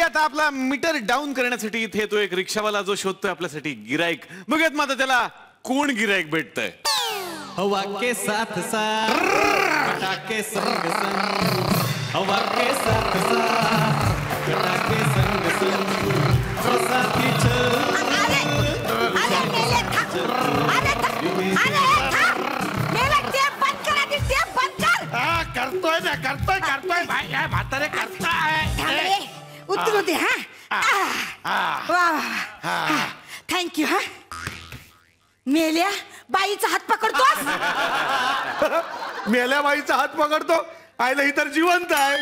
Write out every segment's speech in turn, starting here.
आता आपला metre down करण्यासाठी इथे तो एक रिक्षावाला जो शोधतोय आपल्यासाठी गिराईक. बघूयात मग आता त्याला कोण गिराईक भेटतंय. हवा के साथ साथ पटाके संग संग, हवा के साथ साथ पटाके संग संग, बरसाती चल. करतोय ना करतोय भाई म्हातारे करताय. उतरू दे. हा थँक्यू. हा मेल्या बाईचा हात पकडतोस. मेल्या बाईचा हात पकडतो. आयला ही तर जिवंत आहे,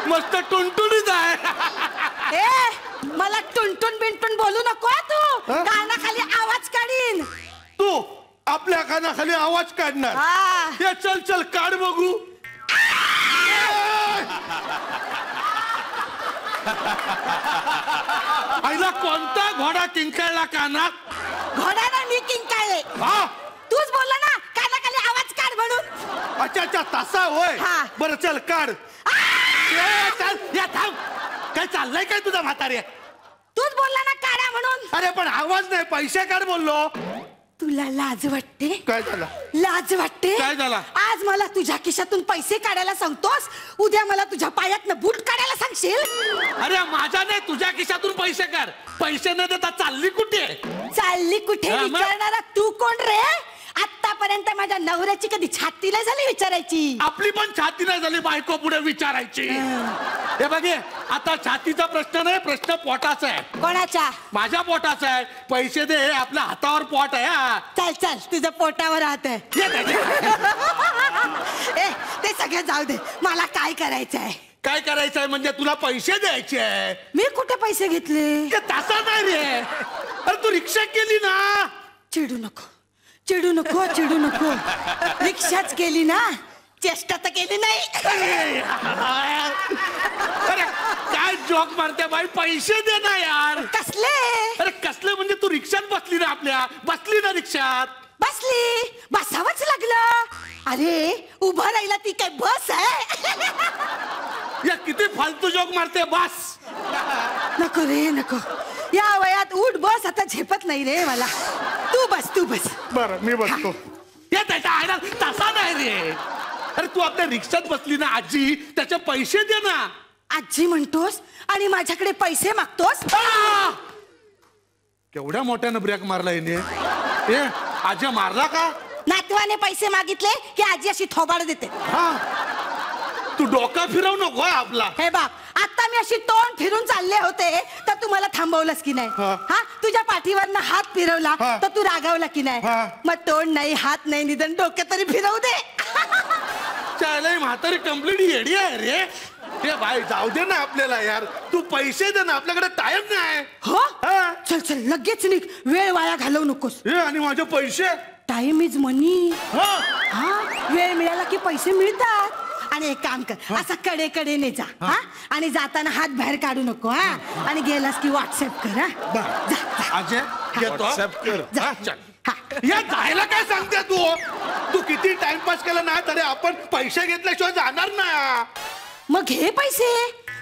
मस्त टुनटुनीत आहे. ए मला टुनटुन बिनटुन बोलू नको तू. कानाखाली आवाज काढीन. तू आपल्या कानाखाली आवाज काढणार. हे चल चल काढ बघू. आईला कोणता घोडा किंकाळला कानात. घोड्याला मी किंकाळले. तूच बोलला ना कानाखाली आवाज काढ म्हणून. अच्छा तसा होय. बरं चल काढ. काय चाललंय काय तुझा म्हातारे. तूच बोलला ना काढा म्हणून. अरे पण आवाज नाही, पैसे काढ बोललो. तुला लाज वाटते. काय झालं. लाज वाटते. काय झालं. आज मला तुझ्या खिशातून पैसे काढायला सांगतोस, उद्या मला तुझ्या पायातनं बूट काढायला सांगशील. अरे माझ्या नाही तुझ्या खिशातून पैसे काढ. पैसे न देता चालली कुठे. चालली कुठे विचारणारा तू कोण रे. आतापर्यंत माझ्या नवऱ्याची कधी छाती नाही झाली विचारायची. आपली पण छाती नाही झाली बायको पुढे विचारायची. हे बघे आता छातीचा प्रश्न नाही, प्रश्न पोटाचा आहे. कोणाच्या. माझ्या पोटाचा आहे. पैसे दे, आपल्या हातावर पोट आहे. चल चल तुझं पोटावर राहत आहे. ते सगळं जाऊ दे. मला काय करायचं आहे. काय करायचं आहे म्हणजे तुला पैसे द्यायचे आहे. मी कुठे पैसे घेतले. तसा नाही रे. अरे तू रिक्षा केली ना. चिडू नको चिडू नको चिडू नको. रिक्षाच केली ना, चेष्टा तर केली नाही. अरे काय जोक मारते बाई. पैसे दे ना यार. कसले. अरे कसले म्हणजे तू रिक्षात बसली ना, आपल्या बसली ना रिक्षात. बसली. बसावंच लागलं. अरे उभं राहिला ती काय बस आहे. या किती फालतू जोक मारते. बस नको रे नको. या वयात उठ बस आता झेपत नाही रे मला. तू बस तू बस. बरं मी बसतो. त्याच्या तसा नाही रे. अरे तू आपल्या रिक्षात बसली ना आजी, त्याचे पैसे दे ना. आजी म्हणतोस आणि माझ्याकडे पैसे मागतोस. केवढ्या मोठ्यानं ब्रेक मारला हिने. आजी मारला का. नातवाने पैसे मागितले की आजी अशी थोबाड देते. तू डोका फिरव नको आपला. हे बाप आता मी अशी तोंड फिरून चालले होते तर तू मला थांबवलंस की नाही. हा तुझ्या पाठीवरनं हात फिरवला तर तू रागावला की नाही. मग तोंड नाही हात नाही निदान डोक्यात तरी फिरवू दे. चालय म्हातारी कंप्लीट येडी आहे रे. हे बाई जाऊ दे ना आपल्याला यार. तू पैसे दे ना, आपल्याकडे टाइम नाही. हो चल चल लगेच निघ. वेळ वाया घालवू नकोस. आणि माझे पैसे. टाइम इज मनी. हा वेळ मिळाला की पैसे मिळतात. आणि एक काम कर, असा कडे कडे ने जा. हा आणि जाताना हात बाहेर काढू नको. हा आणि गेलास की व्हॉट्सअप कर. हा अजय व्हॉट्सअप कर. या जायला काय सांगते तू. तू किती टाइमपास केला ना तरी आपण पैसे घेतल्याशिवाय जाणार ना. मग घे पैसे.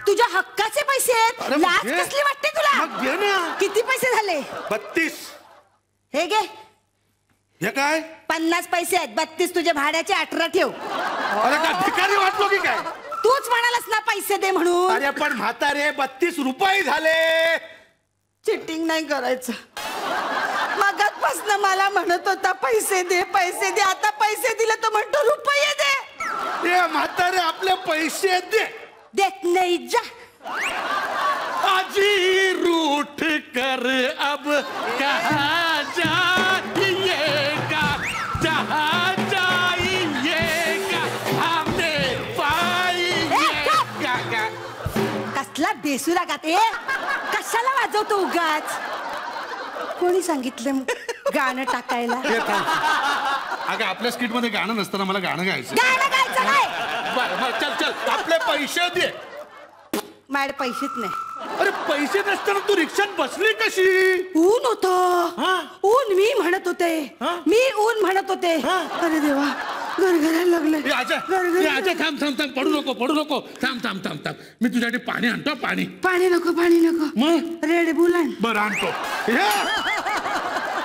तुझ्या हक्काचे पैसे आहेत. लाज कसली वाटते तुला. घे ना. किती पैसे झाले. 32. हे घे. हे काय 50 पैसे आहेत. 32 तुझ्या भाड्याचे 18 ठेव. अरे का भिकारी वाटलो की काय. तूच म्हणालास ना पैसे दे म्हणून. अरे पण म्हातारे 32 रुपये झाले. चिटिंग नाही करायचं. मगातपासून मला म्हणत होता पैसे दे पैसे दे. आता पैसे दिले तर म्हणतो रुपये दे. म्हातारे आपले पैसे दे. देत नाही जा. आजी रूठ कर अब कहाँ जाइएगा, जहाँ जाइएगा हमें पाइएगा. कसला बेसुरा गाते. कशाला वाजवतो उगाच. कोणी सांगितलं गाणं टाकायला. अगं आपल्या स्किट मध्ये गाणं नसताना मला गाणं गायचं. गाणं गायचं नाही. बरं चल चल आपले पैसे दे. माझ्याकडे पैसेच नाही. अरे पैसे नसताना तू रिक्षात बसली कशी. ऊन होत. ऊन मी म्हणत होते. मी ऊन म्हणत होते. अरे देवा गरगरायला लागले ए, अजय थांब पडू नको थांब मी तुझ्यासाठी पाणी आणतो पाणी पाणी नको मग रेड बुल आण. बरं आणतो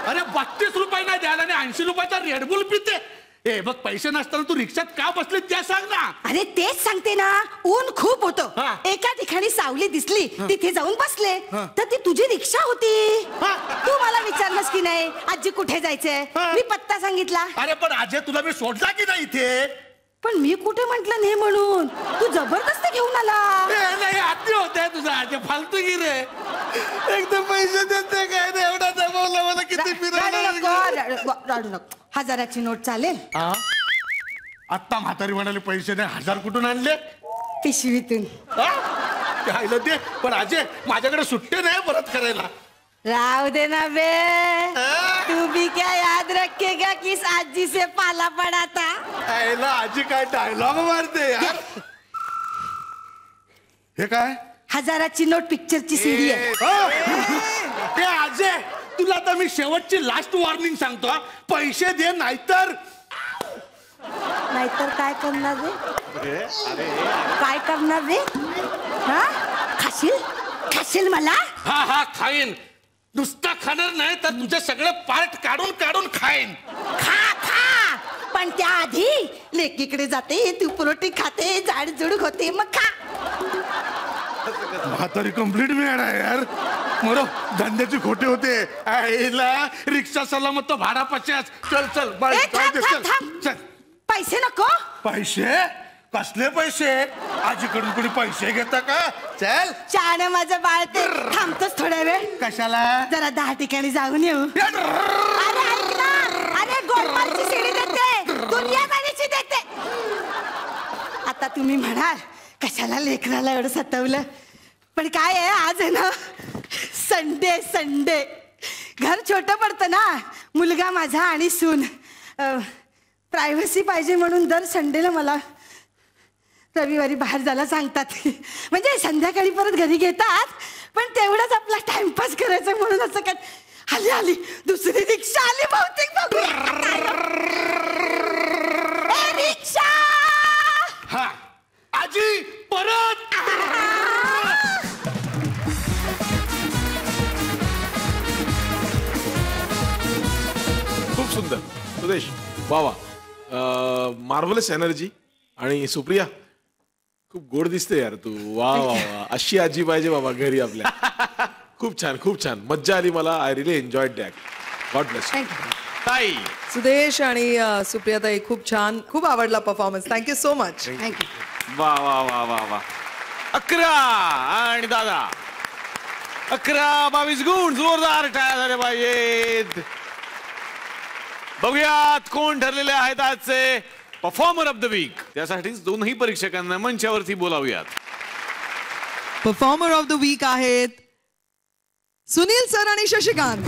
अरे 32 रुपये नाही द्यायला आणि 80 रुपयाचा रेडबुल पिते. ए बघ पैसे नसताना तू रिक्षात का बसले त्या सांग ना. अरे तेच सांगते ना, ऊन खूप होतं. हा. एका ठिकाणी सावली दिसली तिथे जाऊन बसले तर ती तुझी रिक्षा होती. तू मला विचारलंस की नाही आजी कुठे जायचंय, मी पत्ता सांगितला. अरे पण अजय तुला मी सोडला की नाही इथे. पण मी कुठे म्हंटल नाही म्हणून, तू जबरदस्ती घेऊन आला. नाही आधी होते तुझा अजय फालतू की रे. एकदम पैसे देते काय नाही, एवढा दबावला मला किती रडू नको. 1000ची नोट चालेल? आत्ता म्हातारी म्हणाले पैसे नाही, 1000 कुठून आणले. पिशवीतून. राहिलं ते पण अजय माझ्याकडे सुट्टे नाही परत करायला. राव दे ना बे, तू भी क्या याद रखेगा कि इस आजी से पाला पड़ा था. आईला आजी काय डायलॉग मारते यार. हे काय 1000ची नोट पिक्चरची सीडी आहे. ते अजय तुला आता मी शेवटची लास्ट वॉर्निंग सांगतो हा. पैसे दे नाहीतर काय करणार रे, काय करणार रे. हा खाशील मला. हा खाईन. नुसता खाणार नाही तर तुझे सगळे पार्ट काढून खाईन. खा पण त्याआधी लेकीकडे जाते, तू पुरोटी खाते, जाडजूड होते, मग खा. म्हातारी कंप्लीट मिळणार यार. मरो धंद्याचे खोटे होते. आईला रिक्षा सलामत तो भाडा 50. चल बाय चल. पैसे नको. पैसे कसले पैसे. आजीकडून कोणी पैसे घेता का. चल छान माझं बाळ ते थांबतोच थोड्या वेळ. कशाला. जरा 10 ठिकाणी जाऊन येऊ. अरे ऐक ना, अरे गोलमालची शिडी देते, दुनियादारीची देते. आता तुम्ही म्हणाल कशाला लेकराला एवढं सतवलं, पण काय आहे आज आहे ना संडे घर छोटं पडतं ना. मुलगा माझा आणि सून प्रायव्हसी पाहिजे म्हणून दर संडेला मला रविवारी बाहेर जायला सांगतात. म्हणजे संध्याकाळी परत घरी घेतात, पण तेवढाच आपला टाइमपास करायचा म्हणून असं काय. आली दुसरी रिक्षा आली बहुतेक. रिक्षा. हा आजी परत. खूप सुंदर सुदेश, वा वा, मार्वलस एनर्जी. आणि सुप्रिया खूप गोड दिसते यार तू. वा वा वा, अशी आजी पाहिजे बाबा घरी आपल्या. खूप छान मज्जा आली मला. I relief enjoyed that. God bless. ताई सुदेश आणि सुप्रियाताई खूप छान, खूप आवडला परफॉर्मन्स. Thank you so much. वा वा वा वा वा. 11 आणि दादा 11-22 गुण. जोरदार टाळ्या झाल्या पाहिजेत. बघूयात कोण ठरलेले आहेत आजचे परफॉर्मर ऑफ द वीक. त्यासाठीच दोनही परीक्षकांना मंचावरती बोलावूयात. परफॉर्मर ऑफ द वीक आहेत सुनील सर आणि शशिकांत.